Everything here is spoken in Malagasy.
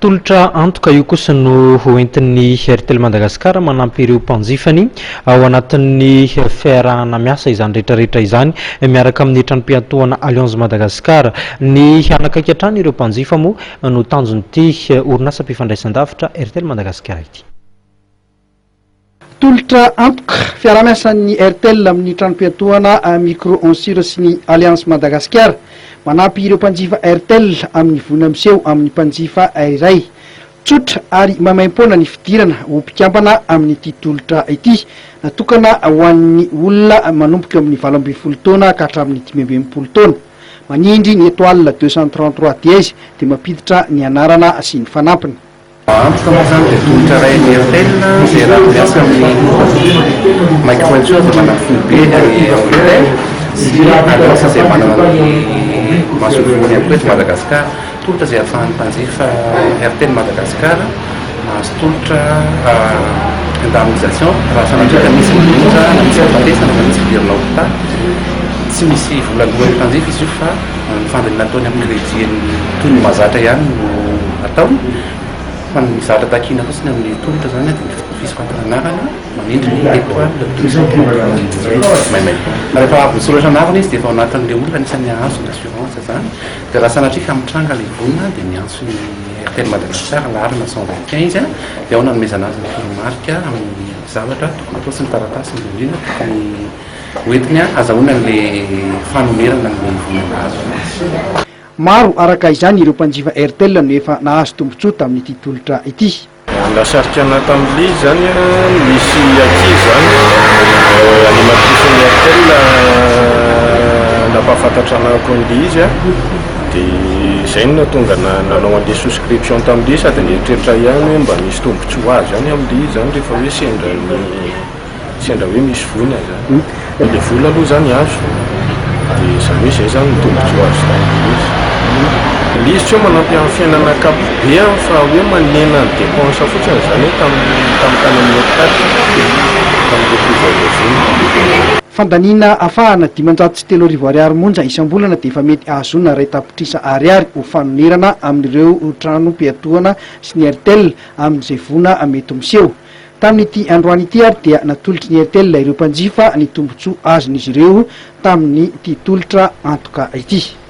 tolotra antoka io kosa no hoentin'ny Airtel Madagasikara manampy ireo mpanjifany ao anatin'ny fiarahana miasa izany rehetrarehetra izany miaraka amin'ny trano-piantohana Alliance Madagasikara. Ny hanakaiky hatrany ireo mpanjifa moa no tanjon'ity orinasa mpifandraisan-davitra Airtel Madagasikara ity. Tolotra antoka fiarahamiasan'ny Airtel amin'ny trano-piantohana micro ensure sy ny Alliance Madagasikara manampy ireo mpanjifa Airtel amin'ny vola miseho amin'ny mpanjifa iray tsotra ary mamaim-poana ny fidirana ho mpikampana amin'ity tolotra ity natokana ho an'ny olona manomboka amin'ny 20 taona ka hatramin'ny 15 taona. Manindry ny étoile 233 dièse dia mampiditra ny anarana sy ny fanampiny. Antoka moa zany dia tolotra iray ny Airtel izay raha miasa amin'ny micro-ensure dia manampy be sy Alliance izay manana masovony amin'ny eto Madagasikara. Tolotra izay ahafahan'ny mpanjifa Airtel Madagasikara mahazo tolotra indemnisation raha sanatria misy milonja na misy fatesana na misy fidirana hôpitaly tsy misy vola alohan'ny mpanjifa izy io fa ny fandinina ataony amin'ny crédit toy ny mahazatra ihany no ataony fa ny zatra takina fotsiny amin'ny tolotra zany fisy fantaranarana manindry ny étoile 233 maimay. Rehefa avy misoratra anarana izy dia efa ao anatin'ilay olona anisany azo ny assurance zany dia raha sanatria ka mitranga ilay vonina dia miantso ny Airtel Madagasikara laharana 125 dia ao nanomezana azy ny toromarika amin'ny zavatra tokony atao sy ny taratasy ny indrindra tokony hoentiny azahoana an'ilay fanomerana n'ilay vonina azo. Maro araka izany ireo mpanjifa Airtel no efa nahazo tombontsoa tamin'ity tolotra ity. Lasarikana tamin'ilay zany misy aty zany animatrice Airtel napafantatra anako an'ilay izy dia izay no tonga nanao an'ilay souscription tamin'ilay sady nietreritra ihany hoe mba misy tombontsoa azy zany amin'ilay zany rehefa hoe sendra hoe misy voina zany ilay vola aloha zany azo dia izany hoe izay zany tombontsoa azo tamin'ilay izy izy tsy hoe manampy amin'ny fiainana akapobe fa hoe manena ny dépense fotsiny zany hoe tamin'ny tany amin'ny hôpitaly tamin'ilay privatisation. Fandaniana ahafahana 503 ariary monja isam-bolana dia efa mety ahazona ray tapitrisa ariary ho fanonerana amin'ireo trano-piantohana sy ny Airtel amin'izay vona mety miseho. Tamin'ity androany ity ary dia natolotry ny Airtel ireo mpanjifa ny tombontsoa azon'izy ireo tamin'ny ity tolotra antoka ity.